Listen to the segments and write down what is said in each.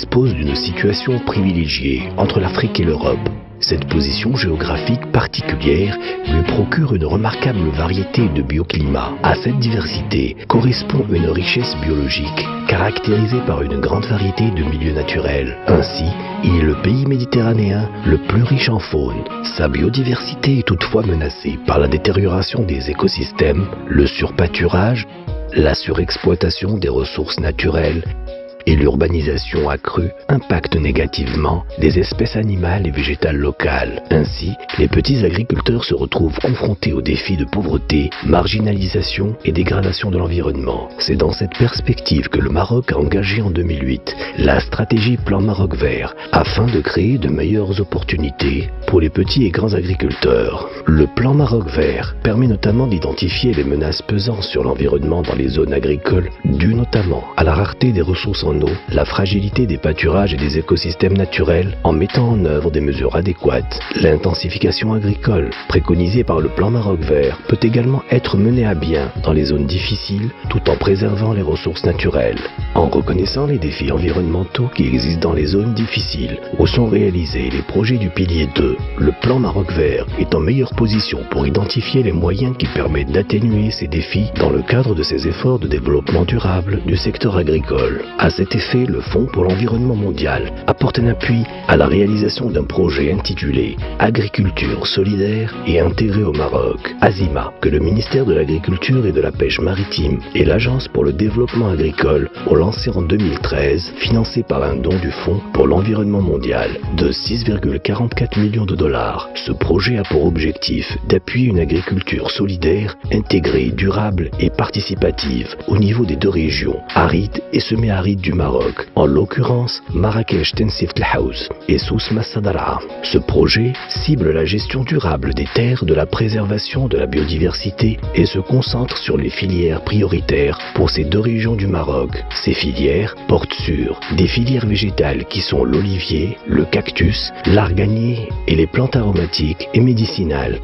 dispose d'une situation privilégiée entre l'Afrique et l'Europe. Cette position géographique particulière lui procure une remarquable variété de bioclimats. À cette diversité correspond une richesse biologique caractérisée par une grande variété de milieux naturels. Ainsi, il est le pays méditerranéen le plus riche en faune. Sa biodiversité est toutefois menacée par la détérioration des écosystèmes, le surpâturage, la surexploitation des ressources naturelles et l'urbanisation accrue impactent négativement des espèces animales et végétales locales. Ainsi, les petits agriculteurs se retrouvent confrontés aux défis de pauvreté, marginalisation et dégradation de l'environnement. C'est dans cette perspective que le Maroc a engagé en 2008 la stratégie Plan Maroc Vert afin de créer de meilleures opportunités pour les petits et grands agriculteurs. Le Plan Maroc Vert permet notamment d'identifier les menaces pesant sur l'environnement dans les zones agricoles, dues notamment à la rareté des ressources en eau, la fragilité des pâturages et des écosystèmes naturels en mettant en œuvre des mesures adéquates. L'intensification agricole préconisée par le Plan Maroc Vert peut également être menée à bien dans les zones difficiles tout en préservant les ressources naturelles. En reconnaissant les défis environnementaux qui existent dans les zones difficiles où sont réalisés les projets du pilier 2, le Plan Maroc Vert est en meilleure position pour identifier les moyens qui permettent d'atténuer ces défis dans le cadre de ses efforts de développement durable du secteur agricole. À cet effet, le Fonds pour l'environnement mondial apporte un appui à la réalisation d'un projet intitulé Agriculture solidaire et intégrée au Maroc, AZIMA, que le ministère de l'Agriculture et de la Pêche maritime et l'Agence pour le développement agricole ont lancé en 2013, financé par un don du Fonds pour l'environnement mondial de 6,44 millions de dollars. Ce projet a pour objectif d'appuyer une agriculture solidaire, intégrée, durable et participative au niveau des deux régions, arides et semi-arides du Maroc, en l'occurrence Marrakech Tensift El Haouz et Souss Massadara. Ce projet cible la gestion durable des terres, de la préservation de la biodiversité et se concentre sur les filières prioritaires pour ces deux régions du Maroc. Ces filières portent sur des filières végétales qui sont l'olivier, le cactus, l'arganier et les plantes aromatiques et médicinales,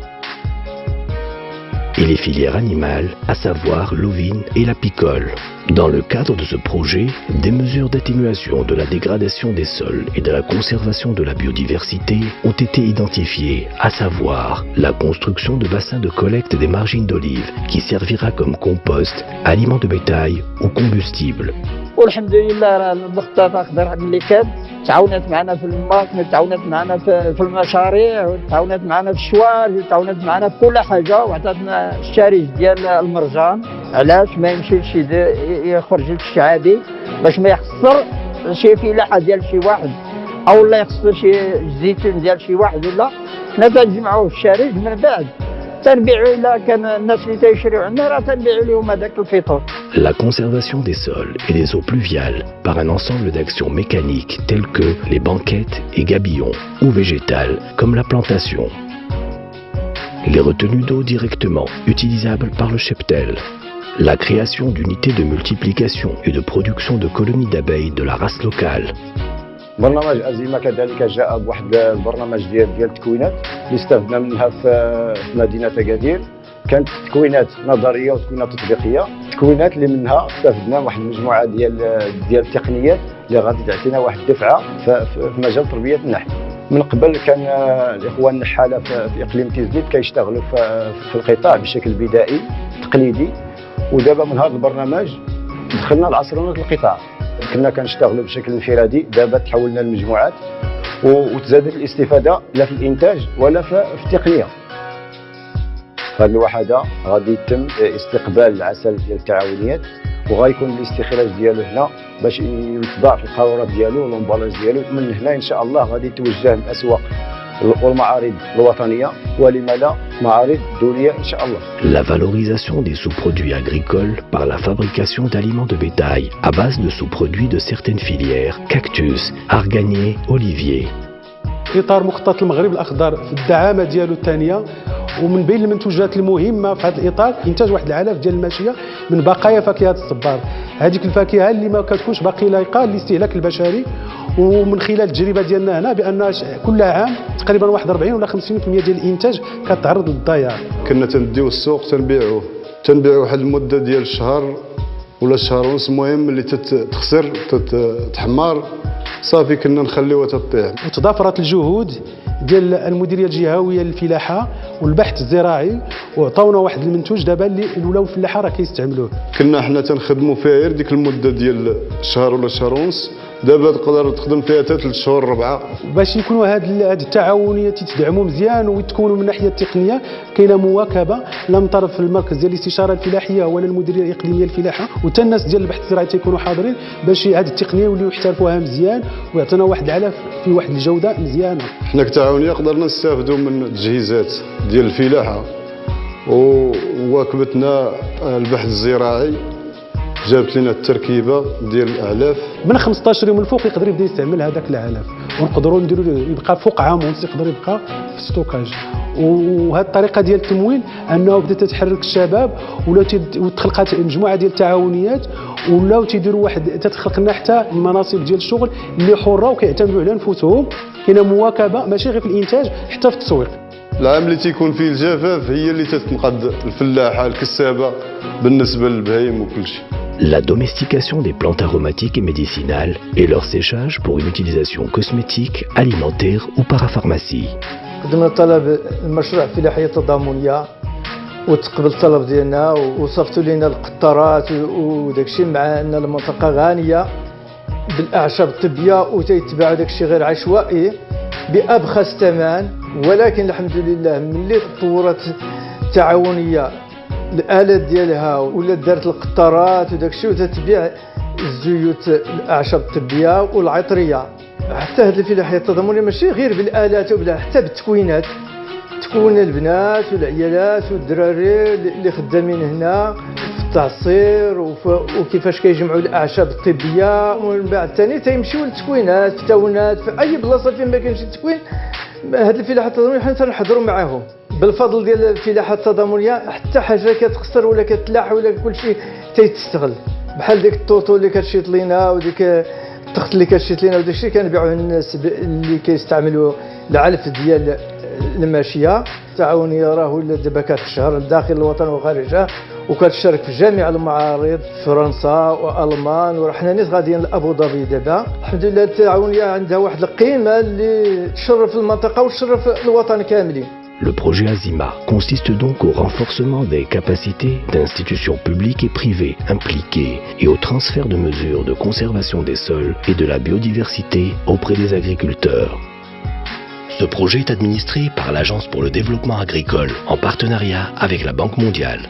et les filières animales, à savoir l'ovine et l'apicole. Dans le cadre de ce projet, des mesures d'atténuation de la dégradation des sols et de la conservation de la biodiversité ont été identifiées, à savoir la construction de bassins de collecte des margines d'olive qui servira comme compost, aliment de bétail ou combustible. والحمد لله راه المخطط اخضر اللي كان تعاونت معنا في الماك، تعاونت معنا في المشاريع، تعاونت معنا في الشوارع، تعاونت معنا في كل حاجه، وعطاتنا الشريج ديال المرجان. علاش ما يمشيش يخرج للشعابي باش ما يخسر شي فلاحه ديال شي واحد او لا يخسر شي زيتون ديال شي واحد، ولا حنا تنجمعوه في الشريج من بعد La conservation des sols et des eaux pluviales par un ensemble d'actions mécaniques telles que les banquettes et gabillons ou végétales comme la plantation. Les retenues d'eau directement utilisables par le cheptel. La création d'unités de multiplication et de production de colonies d'abeilles de la race locale. برنامج أزيما كذلك جاء بواحد البرنامج ديال التكوينات اللي استفدنا منها في مدينة أكادير. كانت تكوينات نظرية وتكوينات تطبيقية. التكوينات اللي منها استفدنا واحد المجموعة ديال التقنيات اللي غادي تعطينا واحد الدفعة في مجال تربية النحل. من قبل كان الإخوان النحالة في إقليم تيزنيت كيشتغلوا في القطاع بشكل بدائي تقليدي، ودابا من هذا البرنامج دخلنا العصرنة القطاع. كنا كنشتغلوا بشكل انفرادي، دابا تحولنا لمجموعات وتزادت الاستفاده لا في الانتاج ولا في التقنيه. هذه الوحده غادي يتم استقبال العسل ديال التعاونيات وغيكون الاستخراج ديالو هنا باش يتباع في القارورات ديالو والامبالاج ديالو. من هنا ان شاء الله غادي يتوجه للاسواق والمعارض الوطنية ولما لا معارض دولية إن شاء الله. La valorisation des sous-produits agricoles par la fabrication d'aliments de bétail à base de sous-produits de certaines filières, cactus, arganier, olivier. إطار مخطط المغرب الأخضر في الدعامة ديالو الثانية، ومن بين المنتوجات المهمة في هذا الإطار إنتاج واحد العلاف ديال الماشية من بقايا فاكهة الصبار. هذيك الفاكهة اللي ما كتكونش باقي لايقة للاستهلاك البشري، ومن خلال التجربة ديالنا هنا بأن كل عام تقريبا واحد 40 ولا 50% ديال الإنتاج كتعرض للضياع. كنا تنديو السوق تنبيعوه واحد المدة ديال الشهر ولا شهر ونص، المهم اللي تخسر تحمر صافي كنا نخليوها تطيح. وتضافرت الجهود ديال المديريه الجهويه للفلاحه والبحث الزراعي وعطاونا واحد المنتوج دابا اللي ولاو الفلاحه راه كيستعملوه. كنا حنا تنخدموا فيها غير ديك المده ديال شهر ولا شهر ونص، دابا تقدر تخدم فيها حتى 3 شهور 4. باش يكونوا هاد التعاونيات يتدعموا مزيان ويتكونوا من الناحيه التقنيه كاينه مواكبه لا من طرف المركز ديال الاستشاره الفلاحيه ولا المديريه الاقليميه للفلاحه، وحتى الناس ديال البحث الزراعي تيكونوا حاضرين باش هاد التقنيه يوليو يحترفوها مزيان ويعطينا واحد العلف في واحد الجوده مزيانه. حنا كتعاونيه قدرنا نستافدوا من التجهيزات ديال الفلاحه وواكبتنا البحث الزراعي، جابت لنا التركيبه ديال الاعلاف. من 15 يوم الفوق يقدر يبدا يستعمل هذاك العلف ونقدروا نديروا يبقى فوق عام ونص يقدر يبقى في ستوكاج. وهذه الطريقه ديال التمويل انه بدات تتحرك الشباب وتخلقات مجموعه ديال التعاونيات ولاو تيديروا واحد تتخلق لنا حتى المناصب ديال الشغل اللي حره وكيعتمدوا على انفسهم. كاينه مواكبه ماشي غير في الانتاج حتى في التسويق. العام اللي تيكون فيه الجفاف هي اللي تتنقذ الفلاحه الكسابه بالنسبه للبهايم وكل شيء. La domestication des plantes aromatiques et médicinales et leur séchage pour une utilisation cosmétique, alimentaire ou parapharmacie. قدمنا طلب المشروع فلاحيه تضامنيه وتقبل الطلب ديالنا وصفتوا لنا القطارات وداك الشيء، مع ان المنطقه غانيه بالاعشاب الطبيه وتيتباعوا داك الشيء غير عشوائي بابخس ثمن. ولكن الحمد لله ملي تطورت التعاونيه الالات ديالها ولا دارت القطارات وداك الشيء وتتبيع الزيوت الاعشاب الطبيه والعطريه، حتى هذه الفلاحيه التضامنيه ماشي غير بالالات وبلا حتى بالتكوينات، تكون البنات والعيالات والدراري اللي خدامين هنا في التعصير وكيفاش كيجمعوا الاعشاب الطبيه، ومن بعد ثاني تيمشيو للتكوينات في التاونات في اي بلاصه فين ما كاينش التكوين. هذه الفلاحه التضامنيه حنا تنحضروا معاهم بالفضل ديال الفلاحه التضامنيه، حتى حاجه كتخسر ولا كتلاح ولا كل شيء تيتستغل، بحال ديك الطوطو اللي كتشيط لينا وديك التخت اللي كتشيط لينا وداك الشيء كنبيعوه للناس اللي كيستعملوا العلف ديال الماشيه. التعاونيه راه ولا دابا كتشهر داخل الوطن وخارجه وكتشارك في جميع المعارض في فرنسا والمان، وحنا نيت غاديين لابو ظبي دابا. الحمد لله التعاونيه عندها واحد القيمه اللي تشرف المنطقه وتشرف الوطن كاملين. Le projet Azima consiste donc au renforcement des capacités d'institutions publiques et privées impliquées et au transfert de mesures de conservation des sols et de la biodiversité auprès des agriculteurs. Ce projet est administré par l'Agence pour le développement agricole en partenariat avec la Banque mondiale.